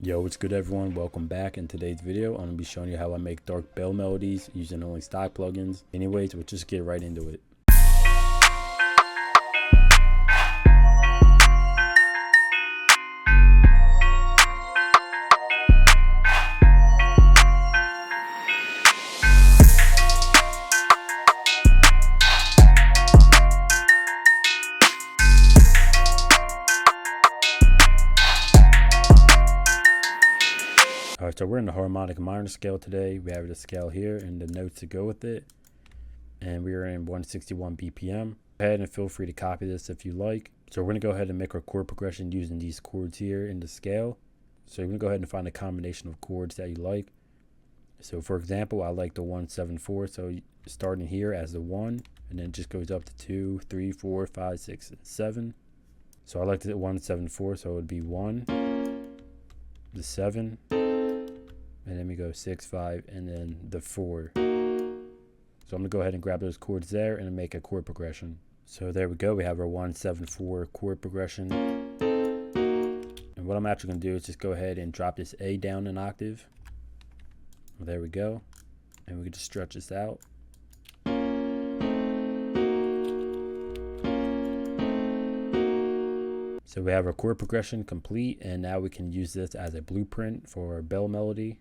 Yo, what's good everyone? Welcome back. In today's video, I'm going to be showing you how I make dark bell melodies using only stock plugins. Anyways, we'll just get right into it. Alright, so we're in the harmonic minor scale today. We have the scale here and the notes to go with it. And we are in 161 BPM. Go ahead and feel free to copy this if you like. So we're going to go ahead and make our chord progression using these chords here in the scale. So you're going to go ahead and find a combination of chords that you like. So for example, I like the 174. So starting here as the 1, and then it just goes up to 2, 3, 4, 5, 6, and 7. So I like the 174, so it would be 1, the 7, and then we go 6, 5, and then the 4. So I'm gonna go ahead and grab those chords there and make a chord progression. So there we go, we have our 174 chord progression. And what I'm actually gonna do is just go ahead and drop this A down an octave. There we go. And we can just stretch this out. So we have our chord progression complete, and now we can use this as a blueprint for our bell melody.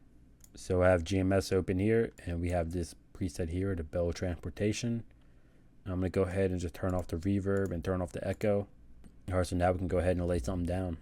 So I have GMS open here, and we have this preset here, the bell transportation. I'm going to go ahead and just turn off the reverb and turn off the echo. Alright, so now we can go ahead and lay something down.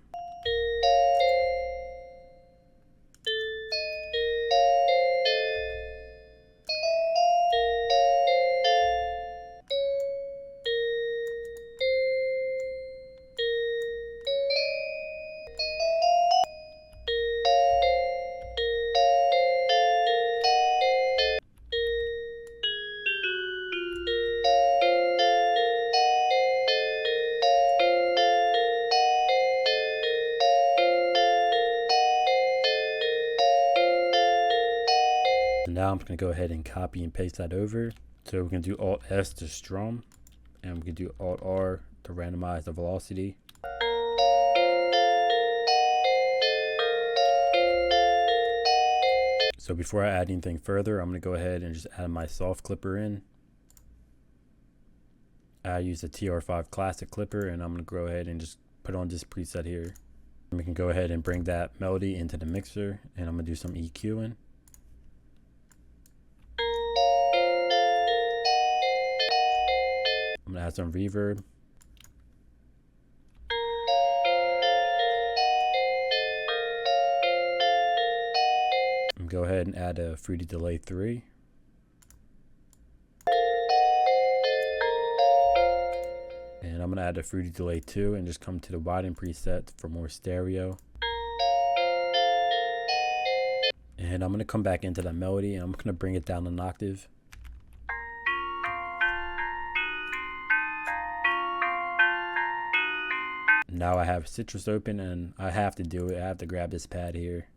Now I'm just going to go ahead and copy and paste that over. So we can do Alt S to strum, and we can do Alt R to randomize the velocity. So before I add anything further, I'm going to go ahead and just add my soft clipper in. I use the TR5 classic clipper, and I'm going to go ahead and just put on this preset here. And we can go ahead and bring that melody into the mixer, and I'm going to do some EQing. I'm going to add some reverb. And go ahead and add a fruity delay 3. And I'm going to add a fruity delay 2 and just come to the widen preset for more stereo. And I'm going to come back into that melody, and I'm going to bring it down an octave. Now I have Citrus open, and I have to do it. I have to grab this pad here.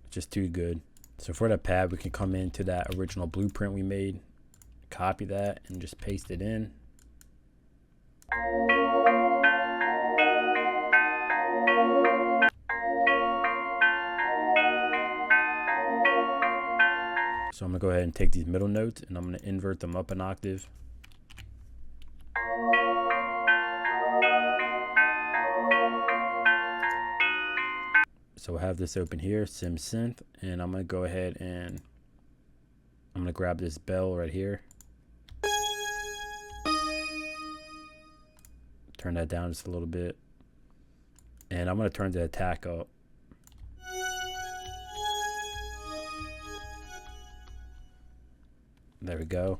It's just too good. So for the pad, we can come into that original blueprint we made, copy that, and just paste it in. So I'm going to go ahead and take these middle notes, and I'm going to invert them up an octave. So I have this open here, Sim Synth, and I'm going to go ahead and I'm going to grab this bell right here. Turn that down just a little bit. And I'm going to turn the attack up. There we go.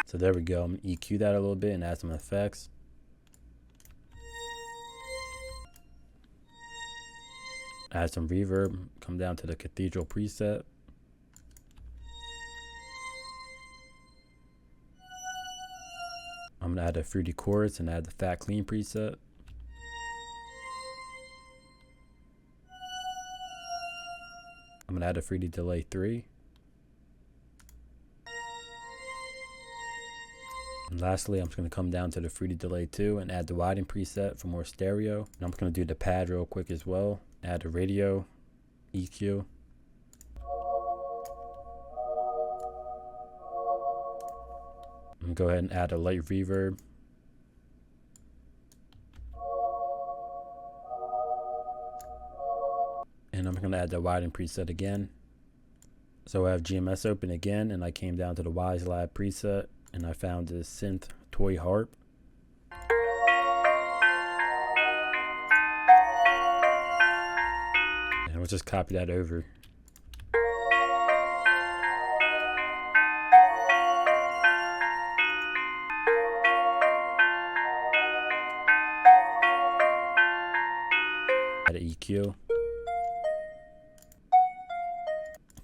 So there we go. I'm going to EQ that a little bit and add some effects. Add some reverb, come down to the cathedral preset. I'm gonna add a fruity chorus and add the fat clean preset. I'm gonna add a fruity delay 3. And lastly, I'm just going to come down to the fruity delay 2 and add the widen preset for more stereo. And I'm just going to do the pad real quick as well. Add a radio, EQ. I'm going to go ahead and add a light reverb. And I'm going to add the widen preset again. So I have GMS open again, and I came down to the Wise Lab preset. And I found this synth toy harp. And we'll just copy that over. Add an EQ.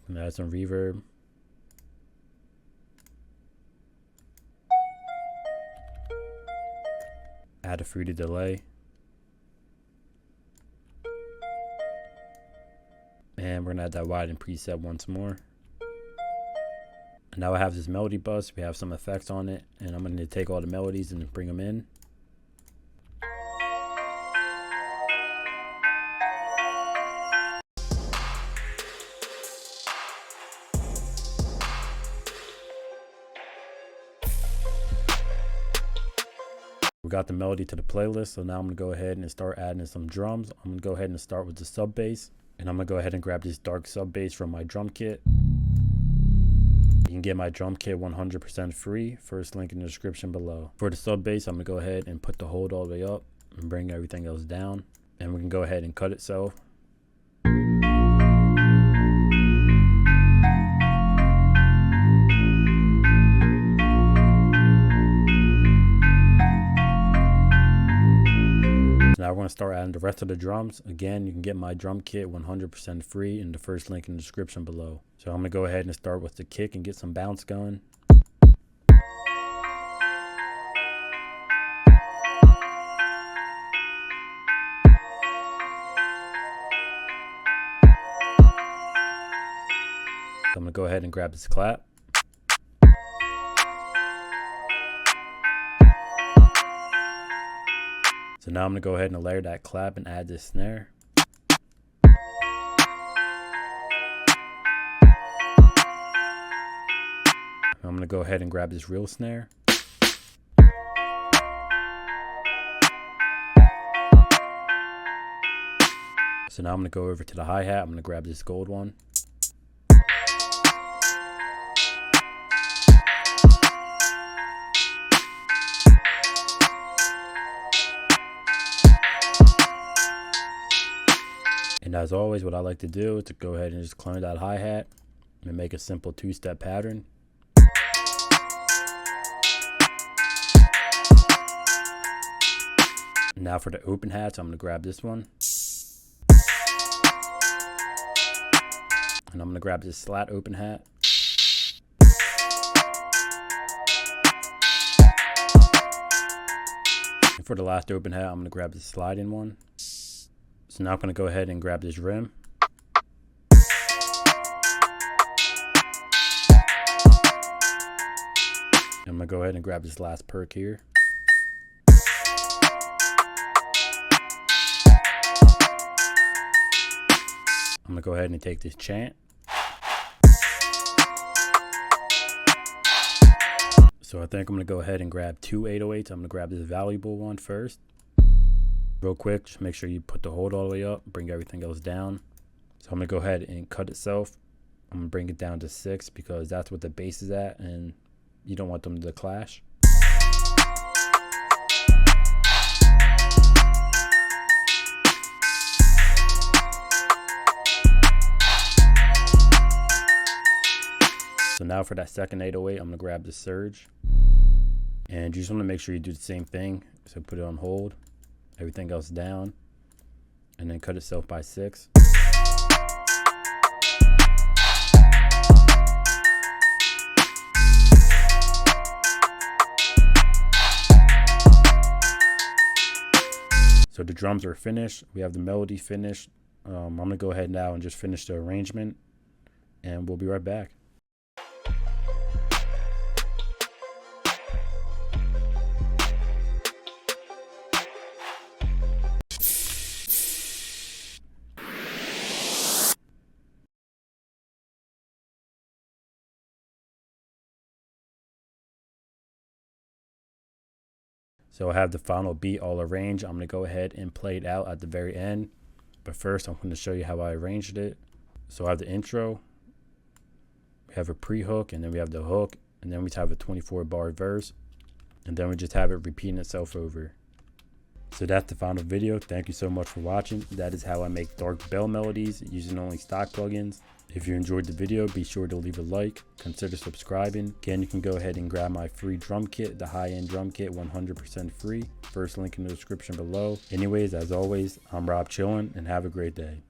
And add some reverb. Add a fruity delay. And we're gonna add that widen preset once more. And now I have this melody bus. We have some effects on it, and I'm gonna take all the melodies and bring them in. We got the melody to the playlist, so now I'm gonna go ahead and start adding some drums. I'm gonna go ahead and start with the sub bass, and I'm gonna go ahead and grab this dark sub bass from my drum kit. You can get my drum kit 100% free. First link in the description below. For the sub bass, I'm gonna go ahead and put the hold all the way up and bring everything else down, and we can go ahead and cut itself. Now we're going to start adding the rest of the drums. Again, you can get my drum kit 100% free in the first link in the description below. So I'm going to go ahead and start with the kick and get some bounce going. So I'm going to go ahead and grab this clap. So now I'm going to go ahead and layer that clap and add this snare. I'm going to go ahead and grab this real snare. So now I'm going to go over to the hi-hat. I'm going to grab this gold one. And as always, what I like to do is to go ahead and just clone that hi-hat and make a simple two-step pattern. Now for the open hats, I'm going to grab this one. And I'm going to grab this slat open hat. And for the last open hat, I'm going to grab this slide-in one. So now I'm going to go ahead and grab this rim. I'm going to go ahead and grab this last perk here. I'm going to go ahead and take this chant. So I think I'm going to go ahead and grab two 808s. I'm going to grab this valuable one first. Real quick, just make sure you put the hold all the way up, bring everything else down. So I'm going to go ahead and cut itself. I'm going to bring it down to 6 because that's what the bass is at and you don't want them to clash. So now for that second 808, I'm going to grab the surge. And you just want to make sure you do the same thing. So put it on hold. Everything else down, and then cut itself by 6. So the drums are finished. We have the melody finished. I'm going to go ahead now and just finish the arrangement, and we'll be right back. So I have the final beat all arranged. I'm going to go ahead and play it out at the very end. But first, I'm going to show you how I arranged it. So I have the intro. We have a pre-hook, and then we have the hook. And then we have a 24-bar verse. And then we just have it repeating itself over. So that's the final video. Thank you so much for watching. That is how I make dark bell melodies using only stock plugins. If you enjoyed the video, be sure to leave a like, consider subscribing. Again, you can go ahead and grab my free drum kit, the high-end drum kit, 100% free. First link in the description below. Anyways, as always, I'm Rob Chillin', and have a great day.